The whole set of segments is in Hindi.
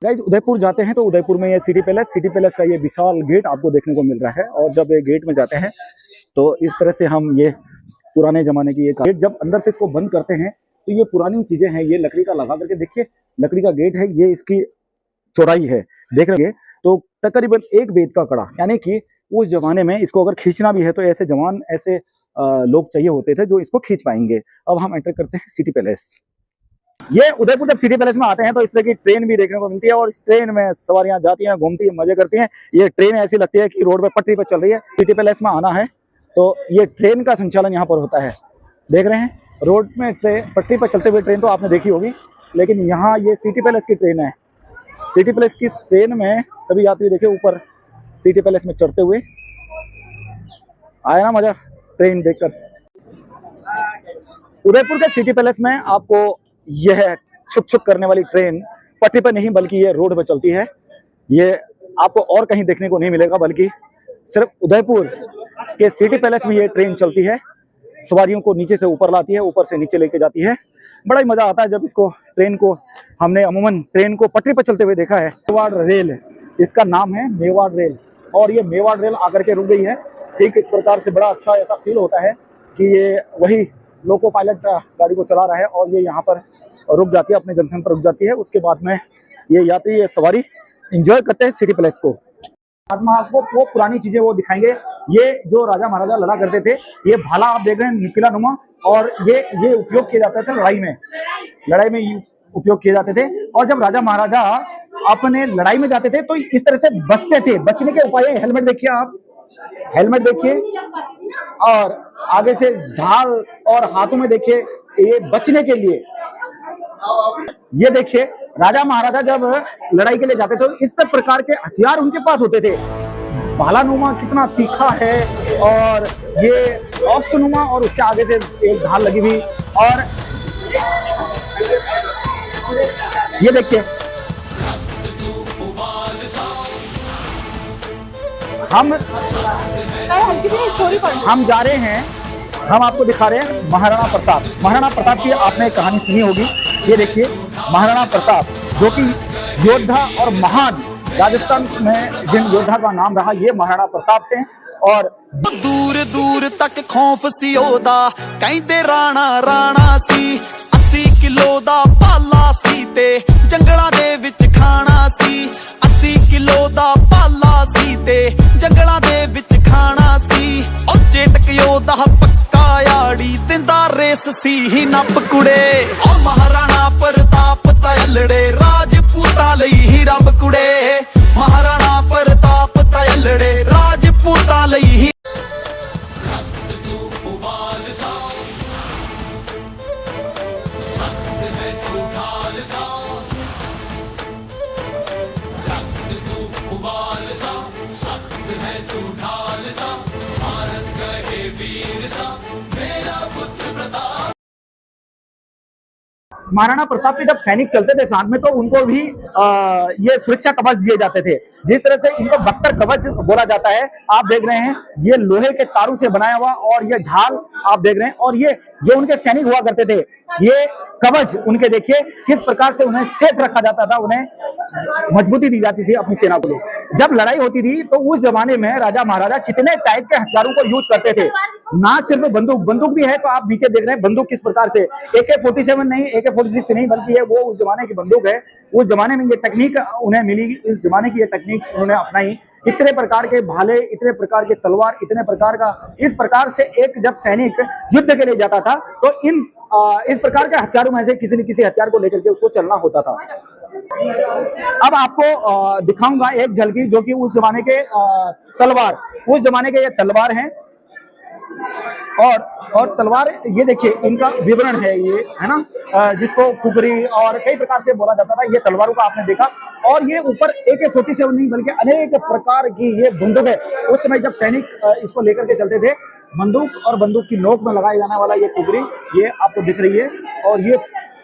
गाइस उदयपुर जाते हैं तो उदयपुर में ये सिटी पैलेस का ये विशाल गेट आपको देखने को मिल रहा है। और जब ये गेट में जाते हैं तो इस तरह से हम ये पुराने जमाने की ये गेट जब अंदर से इसको बंद करते हैं तो ये पुरानी चीजें हैं। ये लकड़ी का लगा करके देखिए, लकड़ी का गेट है, ये इसकी चौड़ाई है, देख रहे हैं तो तकरीबन 1 बेत का कड़ा, यानी कि उस जमाने में इसको अगर खींचना भी है तो ऐसे जवान ऐसे लोग चाहिए होते थे जो इसको खींच पाएंगे। अब हम एंटर करते हैं सिटी पैलेस। ये उदयपुर जब सिटी पैलेस में आते हैं तो इस तरह की ट्रेन भी देखने को मिलती है और इस ट्रेन में सवारियां जाती हैं, घूमती हैं, मजे करती हैं। ये ट्रेन ऐसी लगती है कि रोड पे पटरी पर चल रही है। सिटी पैलेस में आना है तो ये ट्रेन का संचालन यहाँ पर होता है। देख रहे हैं रोड में पटरी पर चलते हुए ट्रेन तो आपने देखी होगी, लेकिन यहाँ ये सिटी पैलेस की ट्रेन है। सिटी पैलेस की ट्रेन में सभी यात्री देखिए ऊपर सिटी पैलेस में चढ़ते हुए। आया ना मजा ट्रेन देखकर। उदयपुर के सिटी पैलेस में आपको यह छुक छुक करने वाली ट्रेन पटरी पर नहीं बल्कि ये रोड पर चलती है। ये आपको और कहीं देखने को नहीं मिलेगा, बल्कि सिर्फ उदयपुर के सिटी पैलेस में ये ट्रेन चलती है। सवारियों को नीचे से ऊपर लाती है, ऊपर से नीचे लेके जाती है। बड़ा ही मजा आता है जब इसको ट्रेन को हमने अमूमन ट्रेन को पटरी पर चलते हुए देखा है। मेवाड़ रेल इसका नाम है, मेवाड़ रेल। और ये मेवाड़ रेल आकर के रुक गई है। ठीक इस प्रकार से बड़ा अच्छा ऐसा फील होता है कि ये वही लोको पायलट गाड़ी को चला रहा है और ये यहाँ पर रुक जाती है, अपने जंक्शन पर रुक जाती है। उसके बाद में ये यात्री ये सवारी एंजॉय करते हैं सिटी पैलेस को। आपको वो पुरानी चीजें वो दिखाएंगे। ये जो राजा महाराजा लड़ा करते थे, ये भाला आप देख रहे हैं निकिला नुमा, और ये उपयोग किए जाते थे लड़ाई में उपयोग किए जाते थे। और जब राजा महाराजा अपने लड़ाई में जाते थे तो इस तरह से बचते थे। बचने के उपाय हेलमेट देखिए, आप हेलमेट देखिए, और आगे से ढाल, और हाथों में देखिए ये बचने के लिए। ये देखिए राजा महाराजा जब लड़ाई के लिए जाते थे तो इस प्रकार के हथियार उनके पास होते थे। भालानुमा कितना तीखा है, और ये औसनुमा, और उसके आगे से एक ढाल लगी हुई। और ये देखिए हम जा रहे हैं, हम आपको दिखा रहे हैं महाराणा प्रताप। महाराणा प्रताप की आपने कहानी सुनी होगी। ये देखिए महाराणा प्रताप जो कि योद्धा और महान, राजस्थान में जिन योद्धा का नाम रहा ये महाराणा प्रताप थे। और दूर दूर तक खौफ सी ओदा कहंदे राणा राणा सी। 80 किलो दा पाला सी ते जंगलां दे विच खाना सी। 80 किलो दा पाला सी ते जंगलां दे विच खाना सी। ओ चेतक योद्धा पक्का याड़ी दिंदा रेस सी ही नप कुड़े। ओ महाराणा प्रताप तयलड़े राजपूतां लई ही रब कुड़े। महाराणा प्रताप तयलड़े राजपूतां लई ही। महाराणा प्रताप के जब सैनिक चलते थे साथ में तो उनको भी ये सुरक्षा कवच दिए जाते थे। जिस तरह से इनको बख्तर कवच बोला जाता है। आप देख रहे हैं ये लोहे के तारों से बनाया हुआ, और ये ढाल आप देख रहे हैं। और ये जो उनके सैनिक हुआ करते थे, ये कवच उनके देखिए किस प्रकार से उन्हें सेफ रखा जाता था, उन्हें मजबूती दी जाती थी अपनी सेना को। जब लड़ाई होती थी तो उस जमाने में राजा महाराजा कितने टाइप के हथियारों को यूज करते थे। ना सिर्फ बंदूक भी है, तो आप नीचे देख रहे हैं बंदूक किस प्रकार से AK-47 नहीं, AK-46 नहीं, बल्कि ये वो उस जमाने की बंदूक है। उस जमाने में ये टेक्निक उन्हें मिली, इस जमाने की ये टेक्निक उन्होंने अपनाई। इतने प्रकार के भाले, इतने प्रकार के तलवार, इतने प्रकार का, इस प्रकार से एक जब सैनिक युद्ध के लिए जाता था तो इस प्रकार के हथियारों में से किसी न किसी हथियार को लेकर के उसको चलना होता था। अब आपको दिखाऊंगा एक झलकी जो कि उस जमाने के तलवार, उस जमाने के ये तलवार हैं। और तलवार ये देखिए इनका विवरण है, ये है ना, जिसको खुकरी और कई प्रकार से बोला जाता था। ये तलवारों का आपने देखा, और ये ऊपर AK-47 नहीं बल्कि अनेक प्रकार की ये बंदूक है। उस समय जब सैनिक इसको लेकर के चलते थे, बंदूक और बंदूक की नोक में लगाया जाने वाला ये खुकरी ये आपको दिख रही है। और ये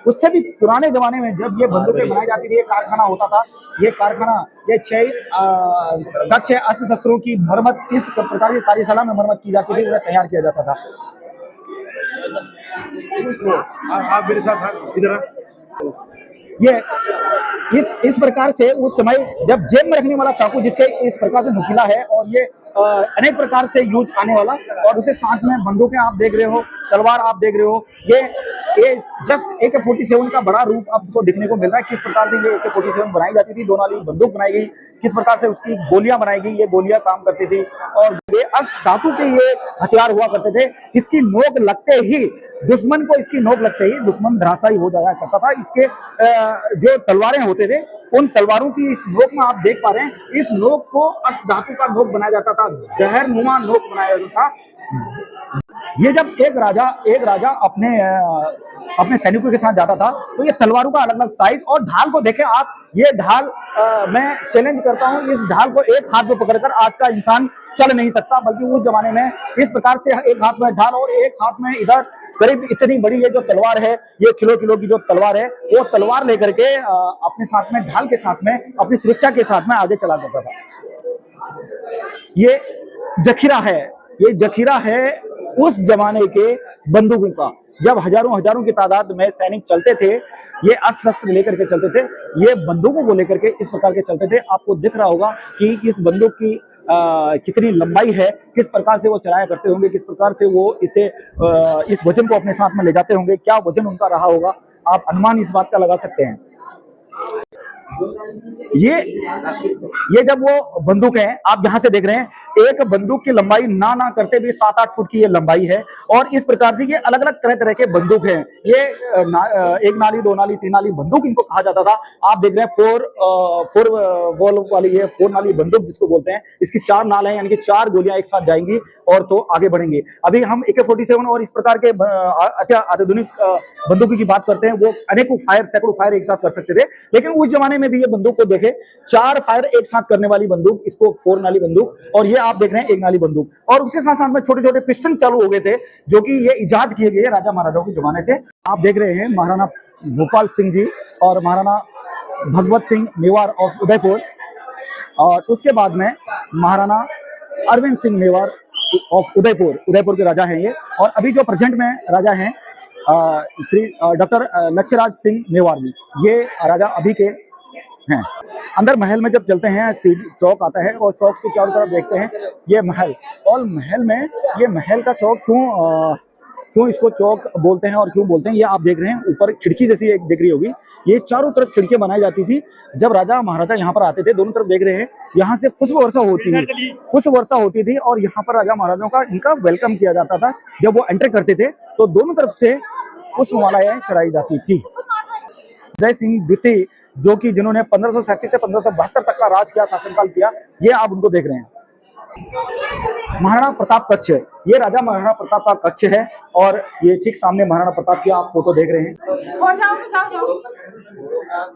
उससे भी पुराने जमाने में जब ये बंदूकें बनाई जाती थी, ये कारखाना होता था। ये कारखाना ये 6 अस्त्र शस्त्रों की मरम्मत इस प्रकार की कार्यशाला में मरम्मत की जाती थी, उन्हें तैयार किया जाता था। आप मेरे साथ इधर ये इस प्रकार से उस समय जब जेब में रखने वाला चाकू जिसके इस प्रकार से नुकीला है और ये अनेक प्रकार से यूज आने वाला, और उसे साथ में बंदूकें आप देख रहे हो, तलवार आप देख रहे हो, ये जस्ट AK-47 का बड़ा रूप आपको दिखने को मिल रहा है। किस प्रकार से ये AK-47 बनाई जाती थी, 2 नाली बंदूक बनाई गई, किस प्रकार से उसकी गोलियां बनाई गई, ये गोलियां काम करती थी और ये धातु के ये हथियार हुआ करते थे। इसकी नोक लगते ही दुश्मन को, इसकी नोक लगते ही दुश्मन धराशायी हो जाया करता था। इसके जो तलवारें होते थे, उन तलवारों की इस नोक में आप देख पा रहे हैं, इस नोक को धातु का नोक बनाया जाता था, जहरनुमा नोक बनाया जाता था। ये जब एक राजा अपने सैनिकों के साथ जाता था तो ये तलवारों का अलग अलग साइज और ढाल को देखें आप। ये ढाल मैं चैलेंज करता हूं, इस ढाल को एक हाथ में पकड़कर आज का इंसान चल नहीं सकता, बल्कि उस जमाने में इस प्रकार से एक हाथ में ढाल और एक हाथ में इधर करीब इतनी बड़ी ये जो तलवार है, ये किलो की जो तलवार है, वो तलवार लेकर के अपने साथ में ढाल के साथ में अपनी सुरक्षा के साथ में आगे चला जाता था। ये जखीरा है उस जमाने के बंदूकों का। जब हजारों की तादाद में सैनिक चलते थे, ये अस्त्र शस्त्र लेकर के चलते थे, ये बंदूकों को लेकर के इस प्रकार के चलते थे। आपको दिख रहा होगा कि इस बंदूक की कितनी लंबाई है, किस प्रकार से वो चलाया करते होंगे, किस प्रकार से वो इस वजन को अपने साथ में ले जाते होंगे, क्या वजन उनका रहा होगा, आप अनुमान इस बात का लगा सकते हैं। ये जब वो बंदूक है आप यहां से देख रहे हैं, एक बंदूक की लंबाई ना करते भी 7-8 फुट की ये लंबाई है और इस प्रकार से ये अलग अलग तरह के बंदूक हैं। ये 1 नाली 2 नाली 3 नाली बंदूक इनको कहा जाता था। आप देख रहे हैं 4 बॉल वाली ये 4 नाली बंदूक जिसको बोलते हैं। इसकी 4 नाल है, यानी कि 4 गोलियां एक साथ जाएंगी और तो आगे बढ़ेंगे। अभी हम AK-47 और इस प्रकार के अत्याधुनिक बंदूकों की बात करते हैं, वो अनेकों फायर, सैकड़ों फायर एक साथ कर सकते थे, लेकिन उस जमाने में भी ये बंदूक को देखे, 4 फायर एक साथ करने वाली बंदूक, इसको 4 नाली बंदूक, और ये आप देख रहे हैं 1 नाली बंदूक। और उसके साथ साथ में छोटे छोटे पिस्टन चालू हो गए थे, जो कि ये इजाद किए गए राजा महाराजाओं के जमाने से। आप देख रहे हैं महाराणा भोपाल सिंह जी और महाराणा भगवत सिंह मेवाड़ ऑफ उदयपुर, और उसके बाद में महाराणा अरविंद सिंह मेवाड़ ऑफ उदयपुर के राजा हैं ये। और अभी जो प्रेजेंट में राजा हैं श्री डॉक्टर लक्ष्यराज सिंह मेवाड़ जी, ये राजा अभी के हैं। अंदर महल में जब चलते हैं, चौक आता है और चौक से चारों तरफ देखते हैं ये महल, और महल में ये महल का चौक क्यों इसको चौक बोलते हैं और क्यों बोलते हैं, ये आप देख रहे हैं। ऊपर खिड़की जैसी एक दिख रही होगी, ये चारों तरफ खिड़कियां बनाई जाती थी। जब राजा महाराजा यहाँ पर आते थे, दोनों तरफ देख रहे हैं, यहाँ से पुष्प वर्षा होती थी और यहाँ पर राजा महाराजाओं का इनका वेलकम किया जाता था। जब वो एंटर करते थे तो दोनों तरफ से पुष्पमालाएं चढ़ाई जाती थी। जय सिंह द्वितीय, जो कि जिन्होंने 1537 से 1572 तक का राज किया, शासनकाल किया, ये आप उनको देख रहे हैं। महाराणा प्रताप कक्ष, ये राजा महाराणा प्रताप का कक्ष है और ये ठीक सामने महाराणा प्रताप की आप फोटो देख रहे हैं।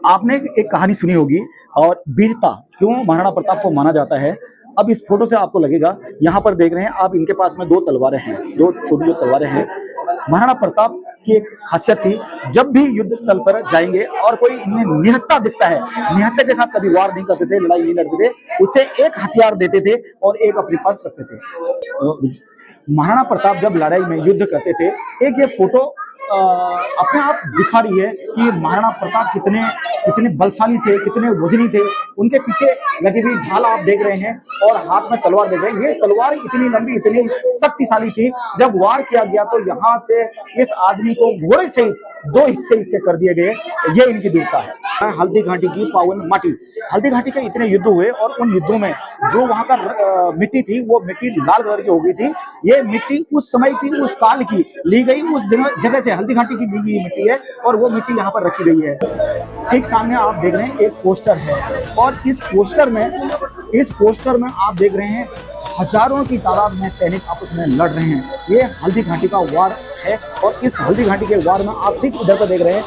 आपने एक कहानी सुनी होगी, और वीरता क्यों महाराणा प्रताप को माना जाता है। अब इस फोटो से आपको लगेगा, यहाँ पर देख रहे हैं आप, इनके पास में 2 तलवारें हैं, 2 छोटी जो तलवारें हैं। महाराणा प्रताप की एक खासियत थी, जब भी युद्ध स्थल पर जाएंगे और कोई इनमें निहत्था दिखता है, निहत्थे के साथ कभी वार नहीं करते थे, लड़ाई नहीं लड़ते थे, उसे एक हथियार देते थे और एक अपने पास रखते थे। महाराणा प्रताप जब लड़ाई में युद्ध करते थे, एक ये फोटो अपने आप दिखा रही है कि महाराणा प्रताप कितने बलशाली थे, कितने वजनी थे। उनके पीछे लगी हुई ढाल आप देख रहे हैं और हाथ में तलवार देख रहे हैं। ये तलवार इतनी लंबी, इतनी शक्तिशाली थी, जब वार किया गया तो यहाँ से इस आदमी को घोड़े से 2 हिस्से इसके कर दिए गए। ये इनकी वीरता है। हल्दी घाटी की पावन माटी, हल्दी घाटी के इतने युद्ध हुए और उन युद्धों में जो वहां का मिट्टी थी, वो मिट्टी लाल कलर की हो गई थी। ये मिट्टी उस समय की, उस काल की ली गई, उस जगह से हल्दी घाटी की ली गई मिट्टी है और वो मिट्टी यहाँ पर रखी गई है। ठीक सामने आप देख रहे हैं एक पोस्टर है, और इस पोस्टर में आप देख रहे हैं हजारों की तादाद में सैनिक आपस में लड़ रहे हैं। ये हल्दी घाटी का वार है और इस हल्दी घाटी के वार में आप ठीक इधर पर देख रहे हैं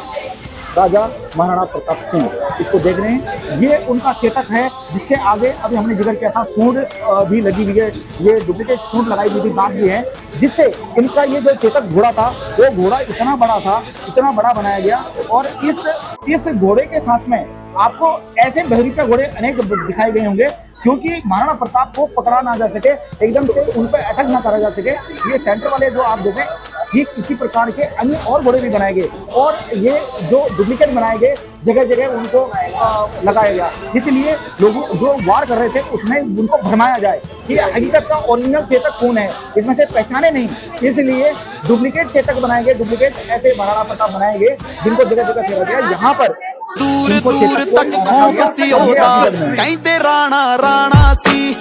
राजा महाराणा प्रताप सिंह, इसको देख रहे हैं। ये उनका चेतक है, जिसके आगे अभी हमने जिक्र किया था सूंड भी लगी हुई है, ये डुप्लीकेट सूंड लगाई हुई थी, दांत भी है, जिससे इनका ये जो चेतक घोड़ा था, वो घोड़ा इतना बड़ा था, इतना बड़ा बनाया गया। और इस घोड़े के साथ में आपको ऐसे बहरीके घोड़े अनेक दिखाए गए होंगे, क्योंकि महाराणा प्रताप को पकड़ा ना जा सके, एकदम से उन पर अटैक ना करा जा सके। ये सेंटर वाले जो आप देखें, ठीक इसी प्रकार के अन्य और घोड़े भी बनाए गए और ये जो डुप्लीकेट बनाए गए जगह जगह उनको लगाया गया, इसलिए लोगों जो वार कर रहे थे उसमें उनको भरमाया जाए कि हकीकत का ओरिजिनल चेतक कौन है, इसमें से पहचाने नहीं, इसलिए डुप्लीकेट चेतक बनाए गए, डुप्लीकेट ऐसे महाराणा प्रताप बनाए गए जिनको जगह जगह फेरा गया। यहाँ पर दूर दूर तक खौफ सी होता, कहते राणा राणा सी।